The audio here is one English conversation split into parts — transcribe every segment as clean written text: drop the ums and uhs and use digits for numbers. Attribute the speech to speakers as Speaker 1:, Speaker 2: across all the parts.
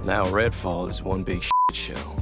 Speaker 1: Now Redfall is one big shit show.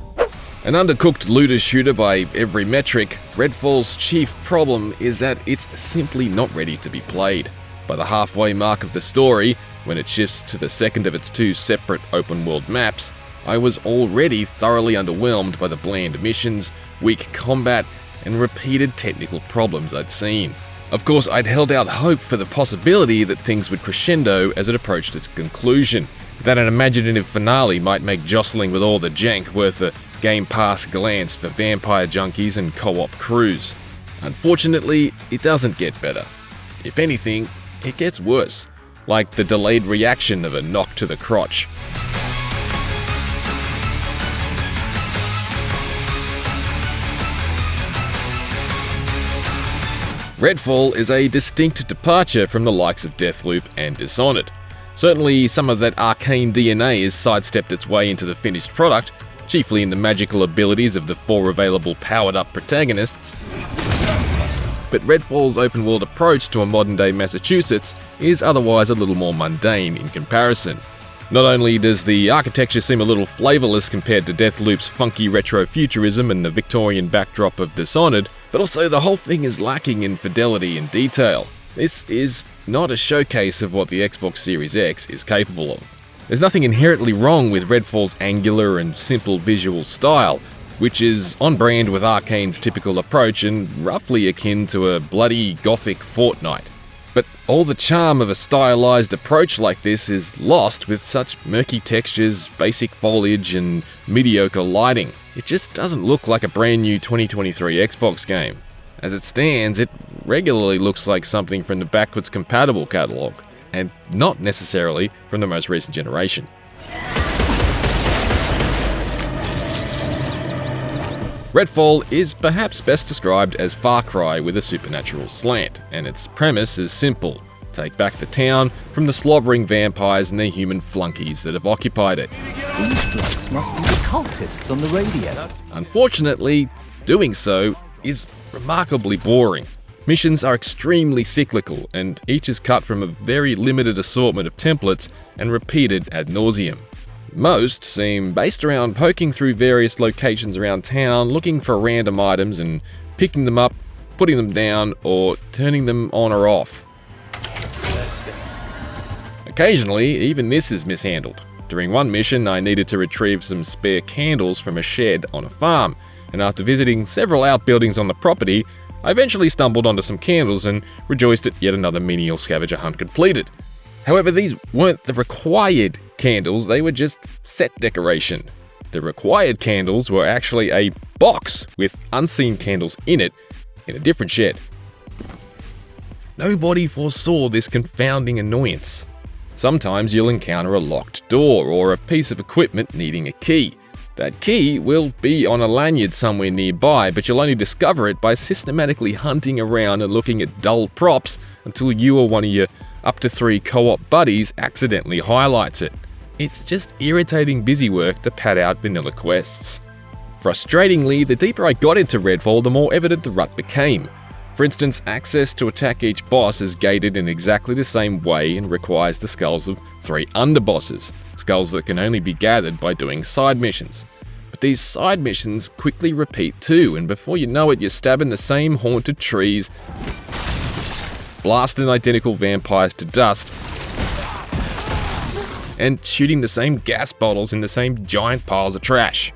Speaker 2: An undercooked looter shooter by every metric, Redfall's chief problem is that it's simply not ready to be played. By the halfway mark of the story, when it shifts to the second of its two separate open-world maps, I was already thoroughly underwhelmed by the bland missions, weak combat, and repeated technical problems I'd seen. Of course, I'd held out hope for the possibility that things would crescendo as it approached its conclusion, that an imaginative finale might make jostling with all the jank worth a Game Pass glance for vampire junkies and co-op crews. Unfortunately, it doesn't get better. If anything, it gets worse, like the delayed reaction of a knock to the crotch. Redfall is a distinct departure from the likes of Deathloop and Dishonored. Certainly, some of that Arkane DNA has sidestepped its way into the finished product, chiefly in the magical abilities of the 4 available powered-up protagonists. But Redfall's open-world approach to a modern-day Massachusetts is otherwise a little more mundane in comparison. Not only does the architecture seem a little flavourless compared to Deathloop's funky retro-futurism and the Victorian backdrop of Dishonored, but also the whole thing is lacking in fidelity and detail. This is not a showcase of what the Xbox Series X is capable of. There's nothing inherently wrong with Redfall's angular and simple visual style, which is on brand with Arkane's typical approach and roughly akin to a bloody gothic Fortnite. But all the charm of a stylized approach like this is lost with such murky textures, basic foliage, and mediocre lighting. It just doesn't look like a brand new 2023 Xbox game. As it stands, it regularly looks like something from the backwards compatible catalogue, and not necessarily from the most recent generation. Redfall is perhaps best described as Far Cry with a supernatural slant, and its premise is simple. Take back the town from the slobbering vampires and their human flunkies that have occupied it.
Speaker 3: These blokes must be the cultists on the radio.
Speaker 2: Unfortunately, doing so is remarkably boring. Missions are extremely cyclical, and each is cut from a very limited assortment of templates and repeated ad nauseum. Most seem based around poking through various locations around town, looking for random items and picking them up, putting them down, or turning them on or off. Occasionally, even this is mishandled. During one mission, I needed to retrieve some spare candles from a shed on a farm, and after visiting several outbuildings on the property, I eventually stumbled onto some candles and rejoiced at yet another menial scavenger hunt completed. However, these weren't the required candles, they were just set decoration. The required candles were actually a box with unseen candles in it in a different shed. Nobody foresaw this confounding annoyance. Sometimes you'll encounter a locked door or a piece of equipment needing a key. That key will be on a lanyard somewhere nearby, but you'll only discover it by systematically hunting around and looking at dull props until you or one of your up to 3 co-op buddies accidentally highlights it. It's just irritating busy work to pad out vanilla quests. Frustratingly, the deeper I got into Redfall, the more evident the rut became. For instance, access to attack each boss is gated in exactly the same way and requires the skulls of 3 underbosses, skulls that can only be gathered by doing side missions. But these side missions quickly repeat too, and before you know it, you're stabbing the same haunted trees, blasting identical vampires to dust, and shooting the same gas bottles in the same giant piles of trash.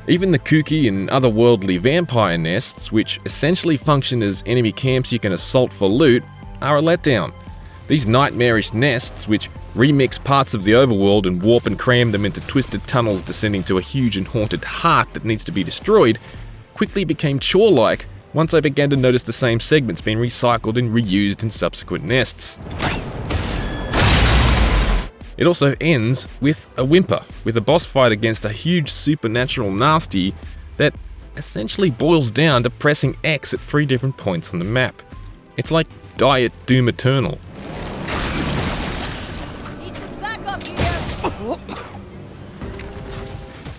Speaker 2: Even the kooky and otherworldly vampire nests, which essentially function as enemy camps you can assault for loot, are a letdown. These nightmarish nests, which remix parts of the overworld and warp and cram them into twisted tunnels descending to a huge and haunted heart that needs to be destroyed, quickly became chore-like once I began to notice the same segments being recycled and reused in subsequent nests. It also ends with a whimper, with a boss fight against a huge supernatural nasty that essentially boils down to pressing X at 3 different points on the map. It's like Diet Doom Eternal.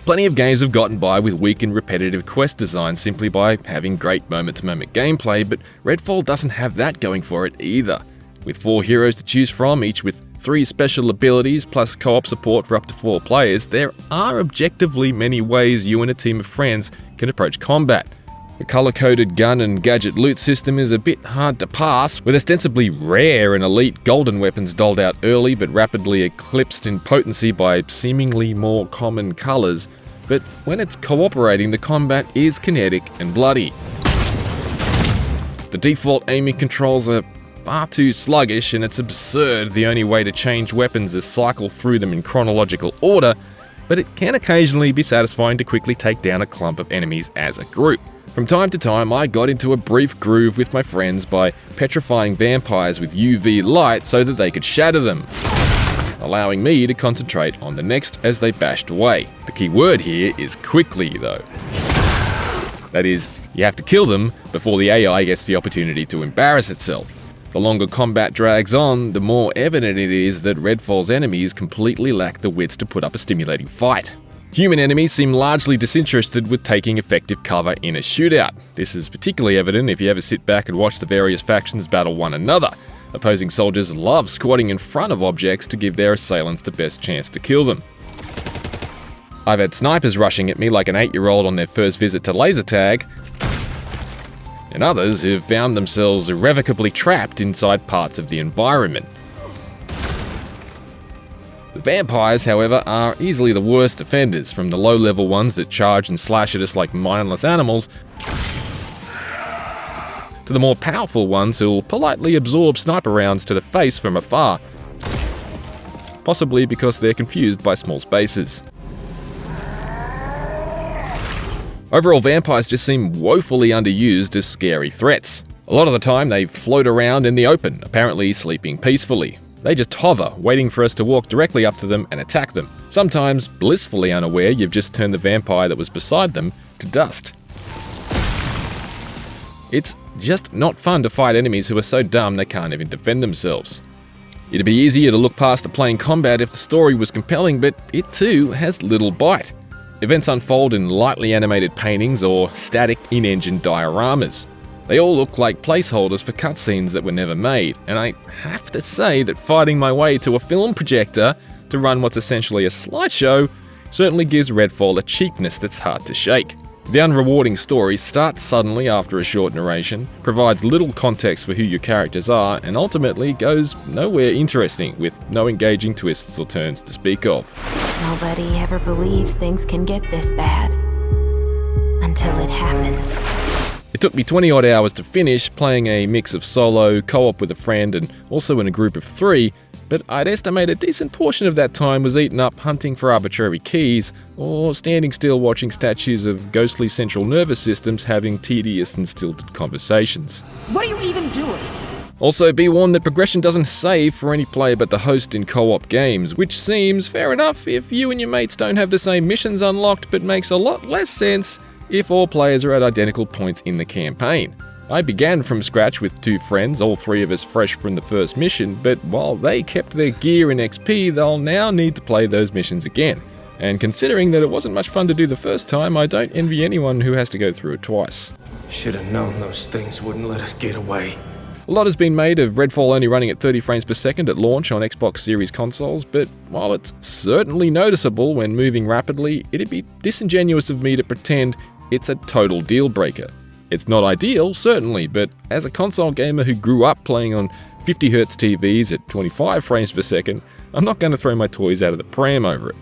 Speaker 2: Plenty of games have gotten by with weak and repetitive quest design simply by having great moment-to-moment gameplay, but Redfall doesn't have that going for it either. With 4 heroes to choose from, each with 3 special abilities plus co-op support for up to 4 players, there are objectively many ways you and a team of friends can approach combat. The colour-coded gun and gadget loot system is a bit hard to pass, with ostensibly rare and elite golden weapons doled out early but rapidly eclipsed in potency by seemingly more common colours. But when it's cooperating, the combat is kinetic and bloody. The default aiming controls are far too sluggish, and it's absurd the only way to change weapons is cycle through them in chronological order, but it can occasionally be satisfying to quickly take down a clump of enemies as a group. From time to time, I got into a brief groove with my friends by petrifying vampires with UV light so that they could shatter them, allowing me to concentrate on the next as they bashed away. The key word here is quickly, though. That is, you have to kill them before the AI gets the opportunity to embarrass itself. The longer combat drags on, the more evident it is that Redfall's enemies completely lack the wits to put up a stimulating fight. Human enemies seem largely disinterested with taking effective cover in a shootout. This is particularly evident if you ever sit back and watch the various factions battle one another. Opposing soldiers love squatting in front of objects to give their assailants the best chance to kill them. I've had snipers rushing at me like an 8-year-old on their first visit to laser tag, and others who've found themselves irrevocably trapped inside parts of the environment. The vampires, however, are easily the worst offenders, from the low-level ones that charge and slash at us like mindless animals, to the more powerful ones who'll politely absorb sniper rounds to the face from afar, possibly because they're confused by small spaces. Overall, vampires just seem woefully underused as scary threats. A lot of the time, they float around in the open, apparently sleeping peacefully. They just hover, waiting for us to walk directly up to them and attack them. Sometimes, blissfully unaware you've just turned the vampire that was beside them to dust. It's just not fun to fight enemies who are so dumb they can't even defend themselves. It'd be easier to look past the plain combat if the story was compelling, but it too has little bite. Events unfold in lightly animated paintings or static in-engine dioramas. They all look like placeholders for cutscenes that were never made, and I have to say that fighting my way to a film projector to run what's essentially a slideshow certainly gives Redfall a cheapness that's hard to shake. The unrewarding story starts suddenly after a short narration, provides little context for who your characters are, and ultimately goes nowhere interesting, with no engaging twists or turns to speak of.
Speaker 4: Nobody ever believes things can get this bad until it happens.
Speaker 2: It took me 20 odd hours to finish, playing a mix of solo, co-op with a friend, and also in a group of 3, but I'd estimate a decent portion of that time was eaten up hunting for arbitrary keys, or standing still watching statues of ghostly central nervous systems having tedious and stilted conversations.
Speaker 5: What are you even doing?
Speaker 2: Also, be warned that progression doesn't save for any player but the host in co-op games, which seems fair enough if you and your mates don't have the same missions unlocked, but makes a lot less sense if all players are at identical points in the campaign. I began from scratch with 2 friends, all 3 of us fresh from the first mission, but while they kept their gear and XP, they'll now need to play those missions again. And considering that it wasn't much fun to do the first time, I don't envy anyone who has to go through it twice.
Speaker 1: Should have known those things wouldn't let us get away.
Speaker 2: A lot has been made of Redfall only running at 30 frames per second at launch on Xbox Series consoles, but while it's certainly noticeable when moving rapidly, it'd be disingenuous of me to pretend it's a total deal breaker. It's not ideal, certainly, but as a console gamer who grew up playing on 50Hz TVs at 25 frames per second, I'm not going to throw my toys out of the pram over it.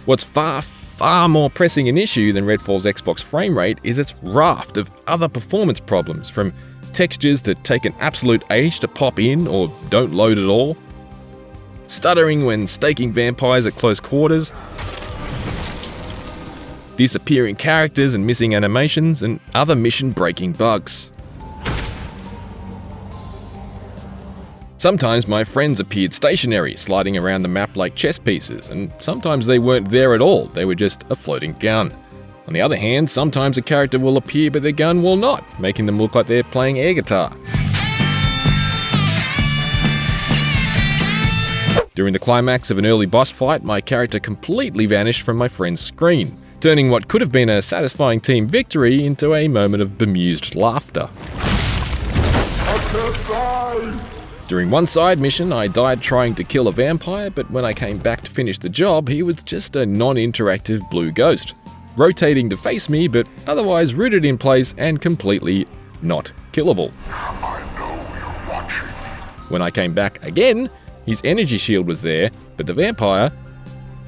Speaker 2: What's far more pressing an issue than Redfall's Xbox frame rate is its raft of other performance problems, from textures that take an absolute age to pop in or don't load at all, stuttering when staking vampires at close quarters, disappearing characters and missing animations, and other mission-breaking bugs. Sometimes my friends appeared stationary, sliding around the map like chess pieces, and sometimes they weren't there at all, they were just a floating gun. On the other hand, sometimes a character will appear but their gun will not, making them look like they're playing air guitar. During the climax of an early boss fight, my character completely vanished from my friend's screen, turning what could have been a satisfying team victory into a moment of bemused laughter. During one side mission, I died trying to kill a vampire, but when I came back to finish the job, he was just a non-interactive blue ghost, rotating to face me, but otherwise rooted in place and completely not killable. When I came back again, his energy shield was there, but the vampire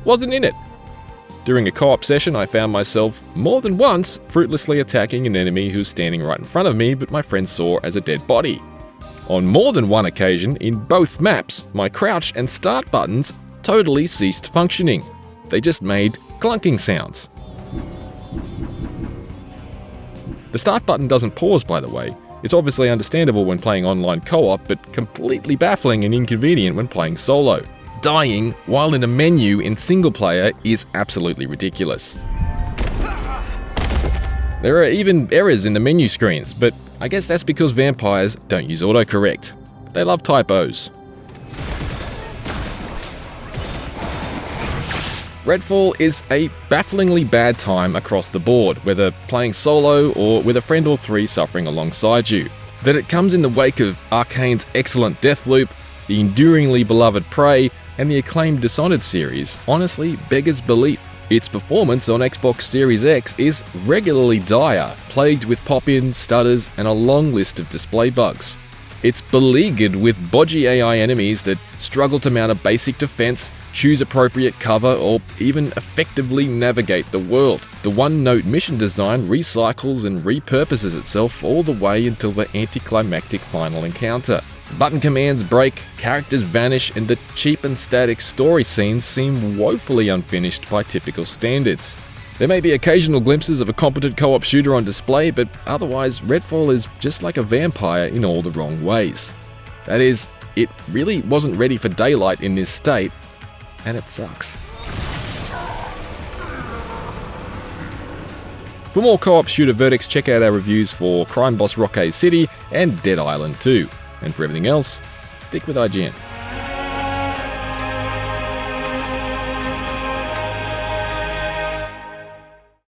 Speaker 2: wasn't in it. During a co-op session, I found myself more than once fruitlessly attacking an enemy who's standing right in front of me, but my friend saw as a dead body. On more than one occasion, in both maps, my crouch and start buttons totally ceased functioning. They just made clunking sounds. The start button doesn't pause, by the way. It's obviously understandable when playing online co-op, but completely baffling and inconvenient when playing solo. Dying while in a menu in single player is absolutely ridiculous. There are even errors in the menu screens, but I guess that's because vampires don't use autocorrect. They love typos. Redfall is a bafflingly bad time across the board, whether playing solo or with a friend or three suffering alongside you. That it comes in the wake of Arkane's excellent Deathloop, the enduringly beloved Prey, and the acclaimed Dishonored series honestly beggars belief. Its performance on Xbox Series X is regularly dire, plagued with pop-ins, stutters, and a long list of display bugs. It's beleaguered with bodgy AI enemies that struggle to mount a basic defense, choose appropriate cover, or even effectively navigate the world. The one-note mission design recycles and repurposes itself all the way until the anticlimactic final encounter. Button commands break, characters vanish, and the cheap and static story scenes seem woefully unfinished by typical standards. There may be occasional glimpses of a competent co-op shooter on display, but otherwise Redfall is just like a vampire in all the wrong ways. That is, it really wasn't ready for daylight in this state, and it sucks. For more co-op shooter verdicts, check out our reviews for Crime Boss Rockay City and Dead Island 2. And for everything else, stick with IGN.